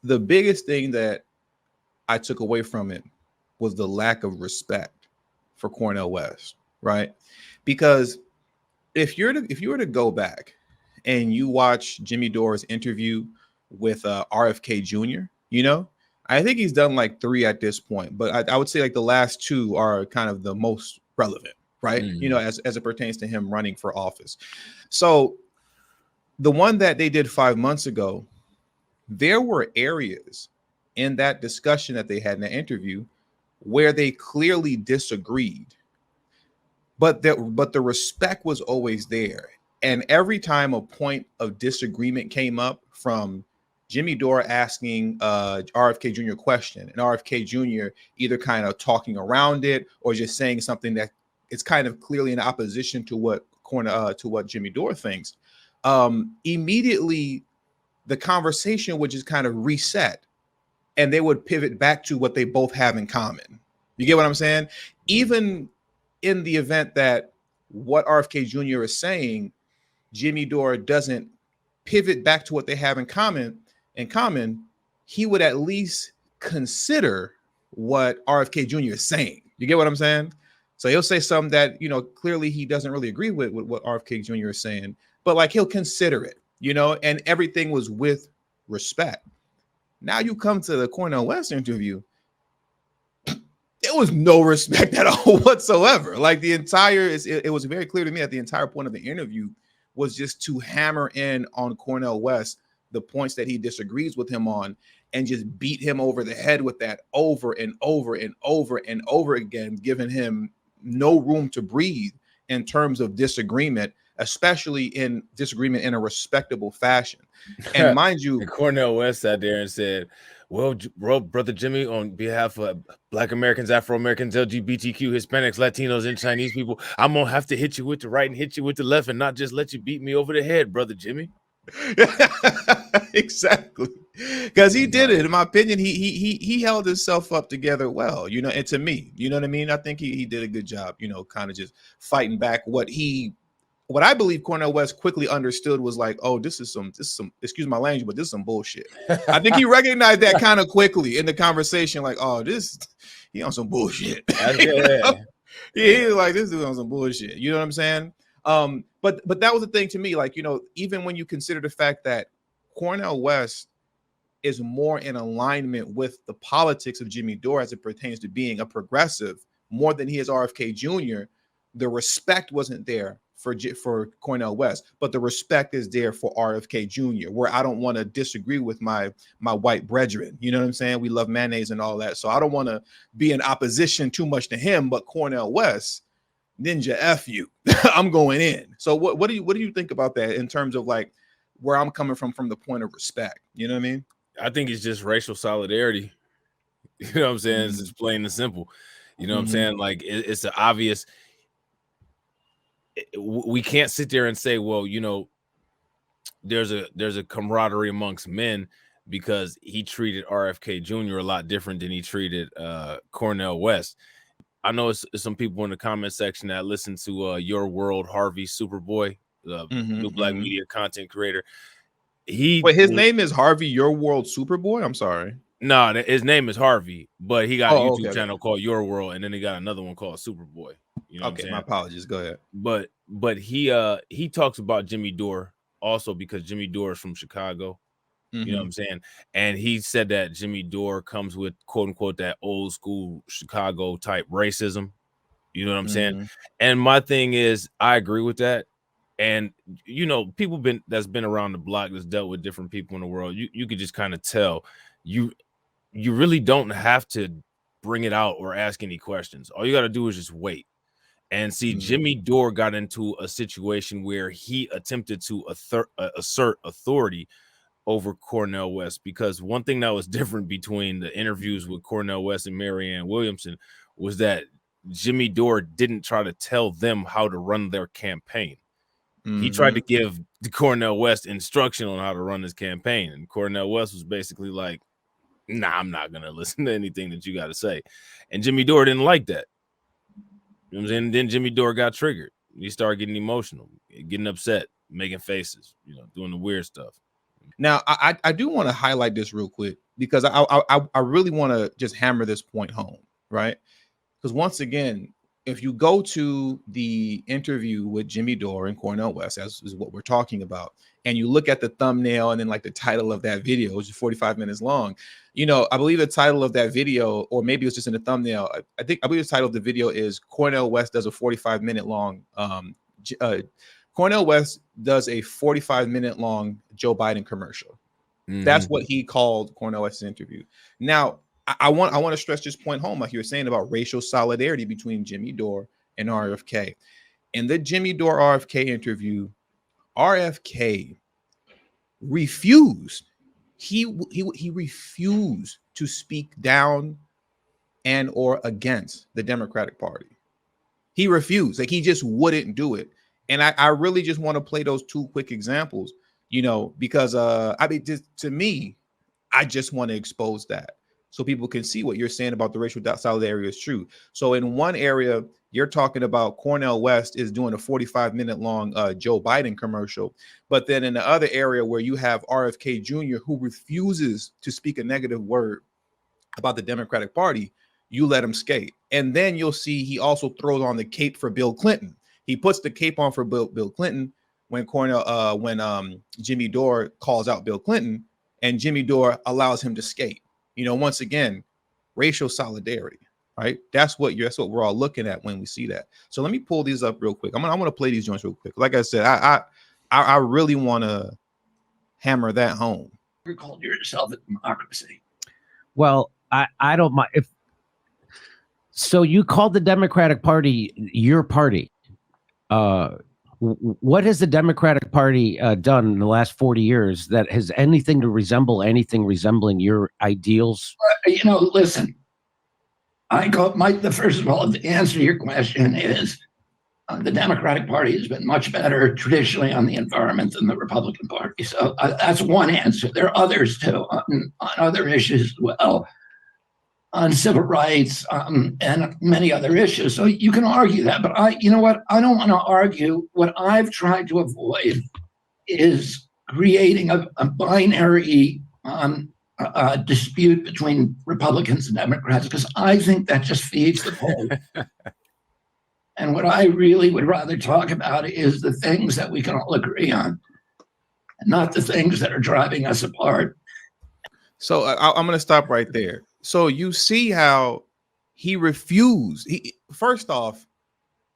the biggest thing that I took away from it was the lack of respect for Cornel West, right? Because if you were to go back and you watch Jimmy Dore's interview with RFK Jr., I think he's done like 3 at this point, but I would say like the last 2 are kind of the most relevant, right? As it pertains to him running for office. So the one that they did 5 months ago, there were areas in that discussion that they had in the interview where they clearly disagreed, but the respect was always there. And every time a point of disagreement came up, from Jimmy Dore asking RFK Jr. a question, and RFK Jr. either kind of talking around it or just saying something that it's kind of clearly in opposition to what Jimmy Dore thinks, immediately the conversation would just kind of reset, and they would pivot back to what they both have in common. You get what I'm saying? Even in the event that what RFK Jr. is saying, Jimmy Dore doesn't pivot back to what they have in common, he would at least consider what RFK Jr. is saying. You get what I'm saying? So he'll say something that, clearly he doesn't really agree with what RFK Jr. is saying, but like he'll consider it, and everything was with respect. Now you come to the Cornel West interview, there was no respect at all whatsoever. Like it was very clear to me that the entire point of the interview was just to hammer in on Cornel West, the points that he disagrees with him on, and just beat him over the head with that over and over and over and over again, giving him no room to breathe in terms of disagreement, especially in disagreement in a respectable fashion. And mind you, and Cornel West sat there and said, well, Brother Jimmy, on behalf of Black Americans, Afro Americans, LGBTQ, Hispanics, Latinos, and Chinese people, I'm going to have to hit you with the right and hit you with the left and not just let you beat me over the head, Brother Jimmy. Exactly. Because he did it. In my opinion, he held himself up together well, and to me, you know what I mean? I think he did a good job, kind of just fighting back what I believe Cornel West quickly understood was like, oh, this is some, excuse my language, but this is some bullshit. I think he recognized that kind of quickly in the conversation, like, oh, he on some bullshit. Yeah, he's like, this dude on some bullshit. You know what I'm saying? But that was the thing to me, like, even when you consider the fact that Cornel West is more in alignment with the politics of Jimmy Dore as it pertains to being a progressive more than he is RFK Jr., the respect wasn't there for Cornel West, but the respect is there for RFK Jr., where I don't want to disagree with my white brethren. You know what I'm saying? We love mayonnaise and all that. So I don't want to be in opposition too much to him, but Cornel West, ninja F you. I'm going in. So what do you think about that in terms of like where I'm coming from the point of respect? You know what I mean? I think it's just racial solidarity. You know what I'm saying? It's just plain and simple. You know what I'm saying? Like it's an obvious. We can't sit there and say, well, there's a camaraderie amongst men because he treated RFK Jr. a lot different than he treated Cornel West. I know it's some people in the comment section that listen to Your World, Harvey Superboy, new Black media content creator. His name is Harvey Your World Superboy? I'm sorry. No, his name is Harvey, but he got a YouTube channel called Your World, and then he got another one called Superboy. You know what I'm saying? My apologies. Go ahead. But he talks about Jimmy Dore also because Jimmy Dore is from Chicago. You know what I'm saying? And he said that Jimmy Dore comes with quote unquote that old school Chicago type racism. You know what I'm saying? And my thing is, I agree with that. And people that's been around the block, that's dealt with different people in the world. You could just kind of tell you really don't have to bring it out or ask any questions. All you got to do is just wait. And see, Jimmy Dore got into a situation where he attempted to assert authority over Cornel West, because one thing that was different between the interviews with Cornel West and Marianne Williamson was that Jimmy Dore didn't try to tell them how to run their campaign. He tried to give Cornel West instruction on how to run his campaign, and Cornel West was basically like, nah, I'm not going to listen to anything that you got to say. And Jimmy Dore didn't like that. You know what I'm saying? Then Jimmy Dore got triggered. He started getting emotional, getting upset, making faces, doing the weird stuff. Now, I do want to highlight this real quick because I really want to just hammer this point home, right? Because once again, if you go to the interview with Jimmy Dore and Cornel West, as is what we're talking about, and you look at the thumbnail and then like the title of that video, which is 45 minutes long, you know, I believe the title of that video, or maybe it's just in the thumbnail, I believe the title of the video is Cornel West does a 45-minute long Cornel West does a 45-minute long Joe Biden commercial. That's what he called Cornel West's interview. Now, I want to stress this point home, like you were saying about racial solidarity between Jimmy Dore and RFK. In the Jimmy Dore RFK interview, RFK refused. He refused to speak down and or against the Democratic Party. He refused. Like, he just wouldn't do it. And I really just want to play those two quick examples, you know, because I mean, just to me, I just want to expose that so people can see what you're saying about the racial solidarity is true. So in one area, you're talking about Cornel West is doing a 45-minute long Joe Biden commercial. But then in the other area where you have RFK Jr., who refuses to speak a negative word about the Democratic Party, you let him skate. And then you'll see he also throws on the cape for Bill Clinton. He puts the cape on for Bill Clinton when Jimmy Dore calls out Bill Clinton, and Jimmy Dore allows him to skate. You know, once again, racial solidarity, right? That's what we're all looking at when we see that. So let me pull these up real quick. I'm gonna play these joints real quick. Like I said, I really want to hammer that home. You called yourself a democracy. Well, I don't mind if. So you called the Democratic Party your party. What has the Democratic Party done in the last 40 years that has anything resembling your ideals? You know, listen, first of all, the answer to your question is the Democratic Party has been much better traditionally on the environment than the Republican Party. So that's one answer. There are others too on other issues as well, on civil rights and many other issues. So you can argue that, but you know what? I don't want to argue. What I've tried to avoid is creating a binary dispute between Republicans and Democrats, because I think that just feeds the poll. And what I really would rather talk about is the things that we can all agree on, and not the things that are driving us apart. So I'm going to stop right there. So you see how he refused. First off,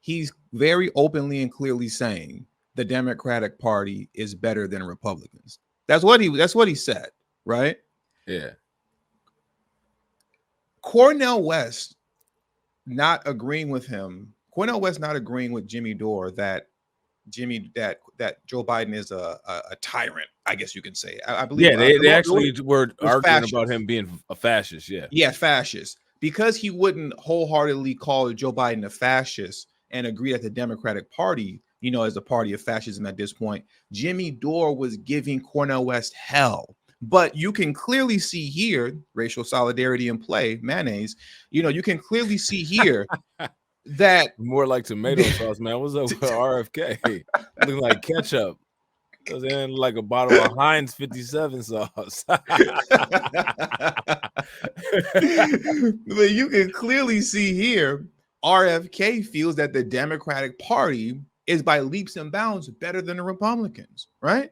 he's very openly and clearly saying the Democratic Party is better than Republicans. That's what he said, right? Yeah. Cornel West not agreeing with him. Cornel West not agreeing with Jimmy Dore that Joe Biden is a tyrant, I guess you can say. I believe. Yeah, they actually were arguing about him being a fascist. Yeah, fascist, because he wouldn't wholeheartedly call Joe Biden a fascist and agree that the Democratic Party, you know, is a party of fascism at this point. Jimmy Dore was giving Cornel West hell. But you can clearly see here racial solidarity in play, mayonnaise. You know, you can clearly see here that more like tomato sauce, man. What's up with RFK? Looking like ketchup. It was in like a bottle of Heinz 57 sauce. But you can clearly see here RFK feels that the Democratic Party is by leaps and bounds better than the Republicans, right?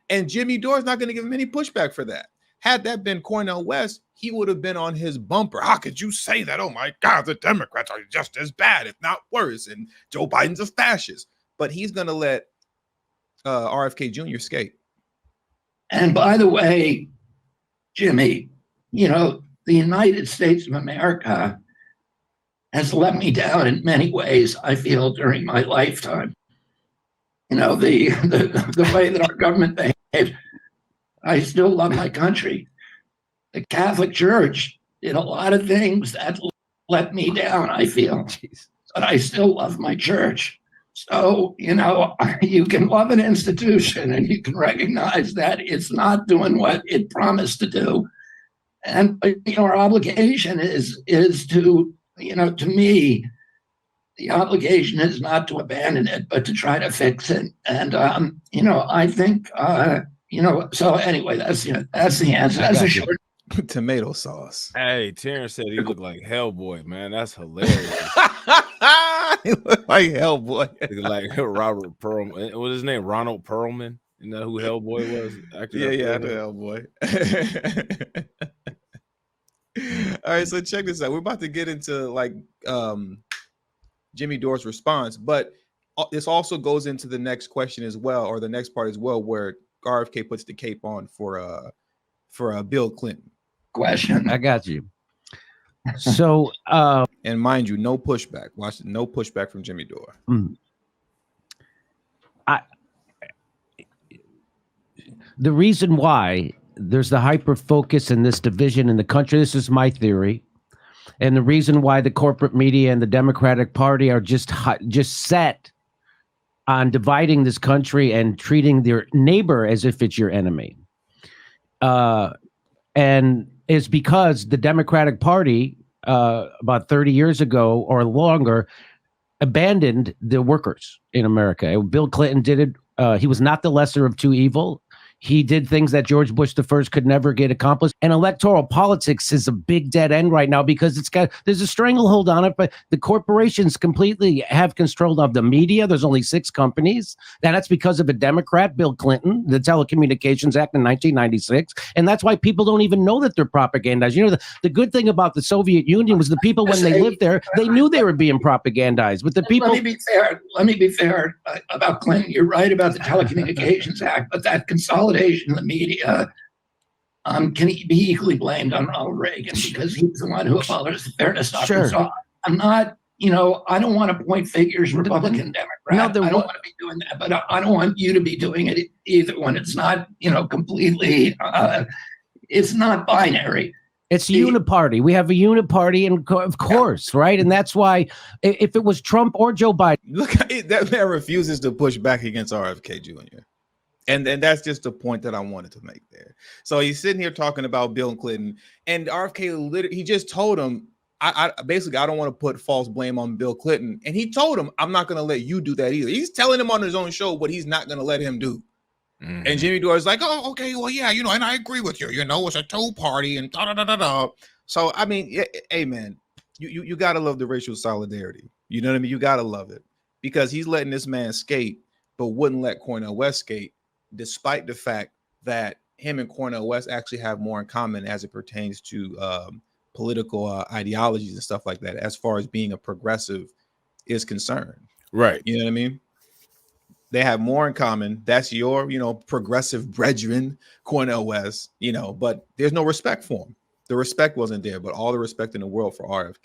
And Jimmy Dore is not going to give him any pushback for that. Had that been Cornel West, he would have been on his bumper. How could you say that? Oh my God, the Democrats are just as bad, if not worse. And Joe Biden's a fascist. But he's going to let RFK Jr. skate. And by the way, Jimmy, you know, the United States of America has let me down in many ways, I feel, during my lifetime. You know, the way that our government behaves. I still love my country. The Catholic Church did a lot of things that let me down, I feel. But I still love my church. So, you know, you can love an institution and you can recognize that it's not doing what it promised to do. And, you know, our obligation is to, you know, to me, the obligation is not to abandon it, but to try to fix it. And, you know, I think So anyway, that's the answer. That's a short. Tomato sauce. Hey, Terrence said he looked like Hellboy, man. That's hilarious. He looked like Hellboy. He looked like Robert Perlman. What was his name? Ronald Perlman. You know who Hellboy was? Yeah, I know Hellboy. All right, so check this out. We're about to get into like Jimmy Dore's response, but this also goes into the next question as well, or the next part as well, where RFK puts the cape on for Bill Clinton. Question. I got you. So, and mind you, no pushback. Watch it, no pushback from Jimmy Dore. The reason why there's the hyper focus in this division in the country, this is my theory, and the reason why the corporate media and the Democratic Party are just set on dividing this country and treating their neighbor as if it's your enemy. And it's because the Democratic Party, about 30 years ago or longer, abandoned the workers in America. Bill Clinton did it. He was not the lesser of two evil. He did things that George Bush I could never get accomplished. And electoral politics is a big dead end right now because there's a stranglehold on it, but the corporations completely have control of the media. There's only 6 companies. And that's because of a Democrat, Bill Clinton, the Telecommunications Act in 1996. And that's why people don't even know that they're propagandized. The good thing about the Soviet Union was the people, when they lived there, they knew they were being propagandized. But the people... Let me be fair about Clinton. You're right about the Telecommunications Act, but that consolidation in the media can be equally blamed on Ronald Reagan because he was the one who abolished the fairness doctrine. Sure. So I'm not, I don't want to point figures, Republican, Democrat. I don't want to be doing that, but I don't want you to be doing it either when it's not, completely, it's not binary. It's a uniparty. We have a uniparty, and of course, right? And that's why if it was Trump or Joe Biden. Look, that man refuses to push back against RFK Jr. And that's just the point that I wanted to make there. So he's sitting here talking about Bill Clinton, and RFK literally, he just told him, I don't want to put false blame on Bill Clinton. And he told him, I'm not going to let you do that either. He's telling him on his own show what he's not going to let him do. Mm-hmm. And Jimmy Dore is like, oh, okay, well, yeah, and I agree with you. It's a two-party and da-da-da-da-da. So, I mean, hey, man, you got to love the racial solidarity. You know what I mean? You got to love it because he's letting this man skate, but wouldn't let Cornel West skate, despite the fact that him and Cornel West actually have more in common as it pertains to political ideologies and stuff like that, as far as being a progressive is concerned. Right. You know what I mean? They have more in common. That's your, progressive brethren, Cornel West, but there's no respect for him. The respect wasn't there, but all the respect in the world for RFK.